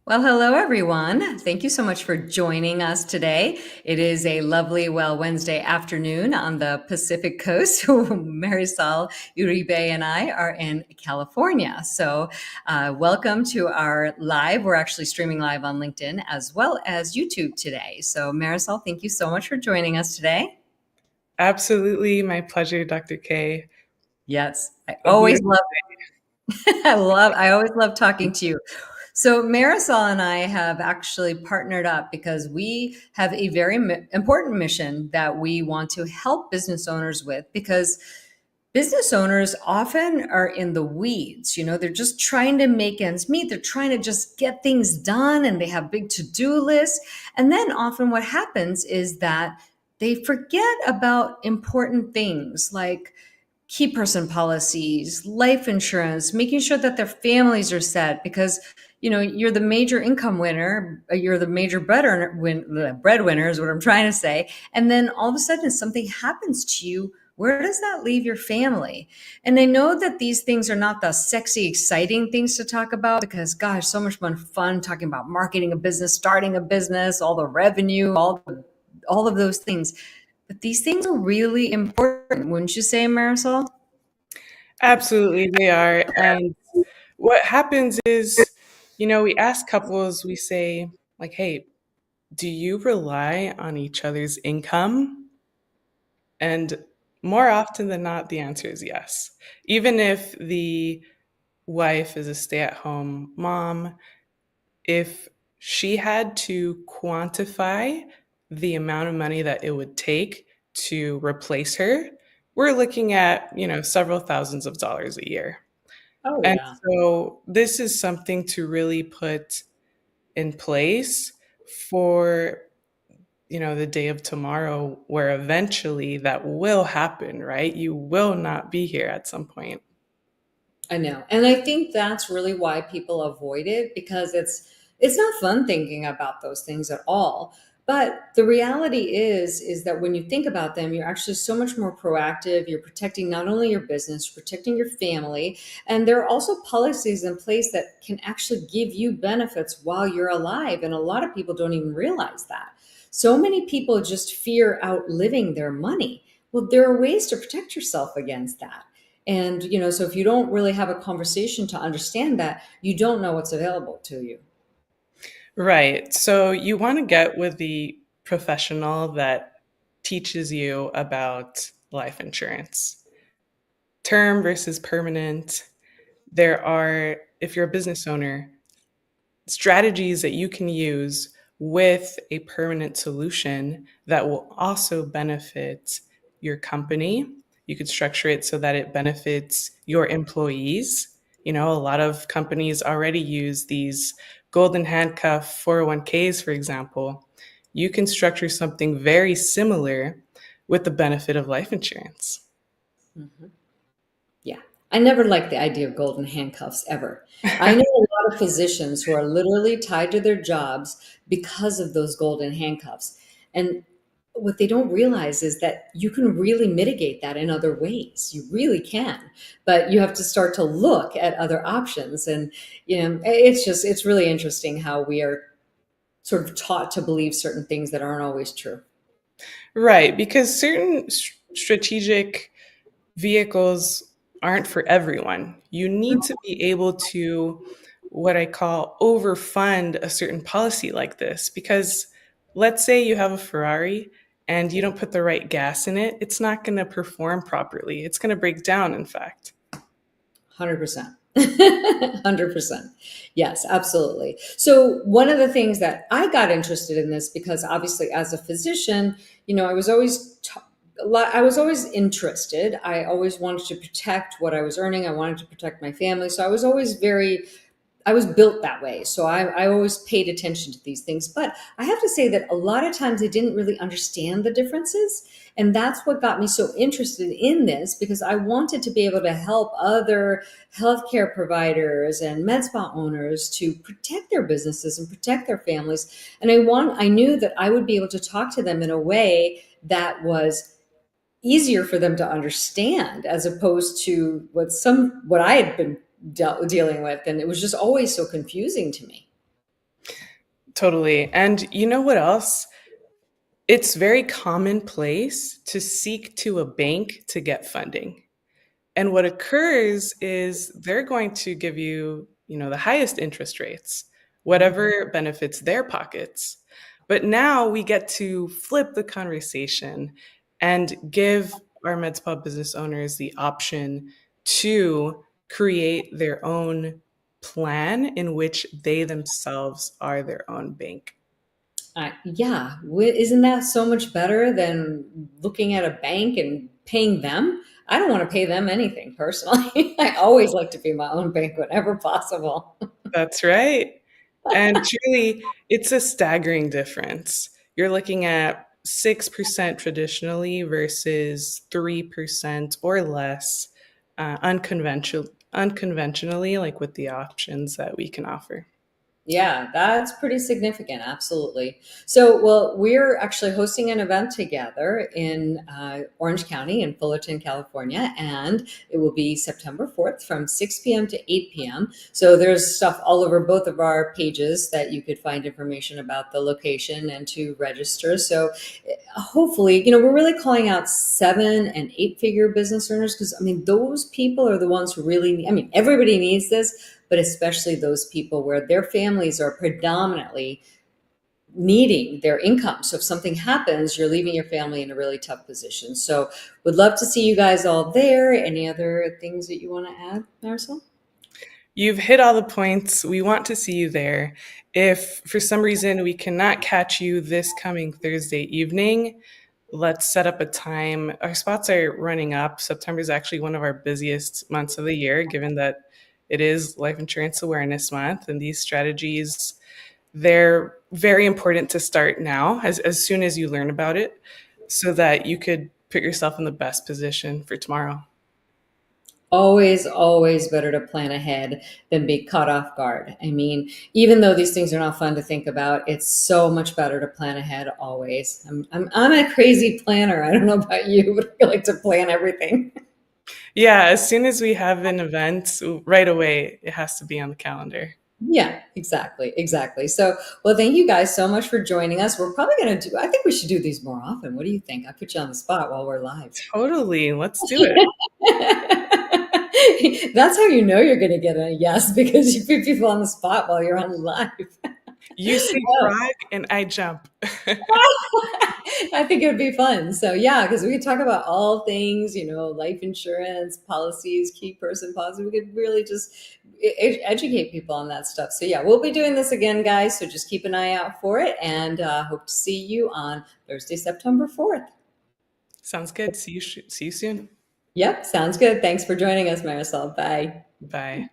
Well, hello, everyone. Thank you so much for joining us today. It is a lovely, Wednesday afternoon on the Pacific Coast. Marysol Uribe and I are in California. So, welcome to our live. We're actually streaming live on LinkedIn as well as YouTube today. So, Marysol, thank you so much for joining us today. Absolutely, my pleasure, Dr. K. Yes, I A always beautiful love I always love talking to you. So Marisol and I have actually partnered up because we have a very important mission that we want to help business owners with, because business owners often are in the weeds. They're just trying to make ends meet. They're trying to just get things done and they have big to-do lists. And then often what happens is that they forget about important things like key person policies, life insurance, making sure that their families are set, because you're the major income winner, you're the major breadwinner is what I'm trying to say. And then all of a sudden something happens to you. Where does that leave your family? And I know that these things are not the sexy, exciting things to talk about because, gosh, so much more fun talking about marketing a business, starting a business, all the revenue, all of those things. But these things are really important, wouldn't you say, Marisol? Absolutely, they are. And what happens is, we ask couples, we say, like, hey, do you rely on each other's income? And more often than not, the answer is yes. Even if the wife is a stay at home mom, if she had to quantify the amount of money that it would take to replace her, we're looking at, several thousands of dollars a year. Oh, And yeah. so this is something to really put in place for, the day of tomorrow where eventually that will happen, right? You will not be here at some point. I know. And I think that's really why people avoid it, because it's not fun thinking about those things at all. But the reality is that when you think about them, you're actually so much more proactive. You're protecting not only your business, protecting your family, and there are also policies in place that can actually give you benefits while you're alive. And a lot of people don't even realize that. So many people just fear outliving their money. Well, there are ways to protect yourself against that. And, so if you don't really have a conversation to understand that, you don't know what's available to you. Right. So you want to get with the professional that teaches you about life insurance, term versus permanent. There are, if you're a business owner, strategies that you can use with a permanent solution that will also benefit your company. You could structure it so that it benefits your employees. A lot of companies already use these golden handcuff 401ks, for example. You can structure something very similar with the benefit of life insurance. Mhm. Yeah. I never liked the idea of golden handcuffs ever. I know a lot of physicians who are literally tied to their jobs because of those golden handcuffs. And what they don't realize is that you can really mitigate that in other ways. You really can. But you have to start to look at other options. And, it's really interesting how we are sort of taught to believe certain things that aren't always true. Right, because certain strategic vehicles aren't for everyone. You need to be able to, what I call, overfund a certain policy like this. Because let's say you have a Ferrari and you don't put the right gas in it, it's not going to perform properly. It's going to break down, in fact. 100%. 100%. Yes, absolutely. So, one of the things that I got interested in this, because obviously as a physician, I was always I was always interested. I always wanted to protect what I was earning. I wanted to protect my family. So I was built that way. So I always paid attention to these things. But I have to say that a lot of times I didn't really understand the differences. And that's what got me so interested in this, because I wanted to be able to help other healthcare providers and med spa owners to protect their businesses and protect their families. And I knew that I would be able to talk to them in a way that was easier for them to understand, as opposed to what I had been dealing with, and it was just always so confusing to me. Totally. And you know what else? It's very commonplace to seek to a bank to get funding. And what occurs is they're going to give you, the highest interest rates, whatever benefits their pockets. But now we get to flip the conversation and give our MedSpa business owners the option to create their own plan in which they themselves are their own bank. Yeah, isn't that so much better than looking at a bank and paying them? I don't want to pay them anything personally. I always like to be my own bank whenever possible. That's right. And truly, it's a staggering difference. You're looking at 6% traditionally versus 3% or less unconventionally, like with the options that we can offer. Yeah, that's pretty significant. Absolutely. So, well, we're actually hosting an event together in Orange County in Fullerton, California, and it will be September 4th from 6 p.m. to 8 p.m. So, there's stuff all over both of our pages that you could find information about the location and to register. So, hopefully, we're really calling out 7 and 8 figure business owners because, I mean, those people are the ones who really, I mean, everybody needs this, but especially those people where their families are predominantly needing their income. So if something happens, you're leaving your family in a really tough position. So would love to see you guys all there. Any other things that you want to add, Marisol? You've hit all the points. We want to see you there. If for some reason we cannot catch you this coming Thursday evening, let's set up a time. Our spots are running up. September is actually one of our busiest months of the year, given that it is Life Insurance Awareness Month. And these strategies, they're very important to start now, as soon as you learn about it, so that you could put yourself in the best position for tomorrow. Always, always better to plan ahead than be caught off guard. I mean, even though these things are not fun to think about, it's so much better to plan ahead always. I'm a crazy planner. I don't know about you, but I like to plan everything. Yeah, as soon as we have an event, right away, it has to be on the calendar. Yeah, exactly. Exactly. So, well, thank you guys so much for joining us. We're probably going to I think we should do these more often. What do you think? I put you on the spot while we're live. Totally. Let's do it. That's how you know you're going to get a yes because you put people on the spot while you're on live. You say Oh, frog and I jump. I think it would be fun. So yeah, because we could talk about all things, life insurance, policies, key person policy. We could really just educate people on that stuff. So yeah, we'll be doing this again, guys. So just keep an eye out for it, and hope to see you on Thursday, September 4th. Sounds good. See you soon. Yep, sounds good. Thanks for joining us, Marisol. Bye. Bye.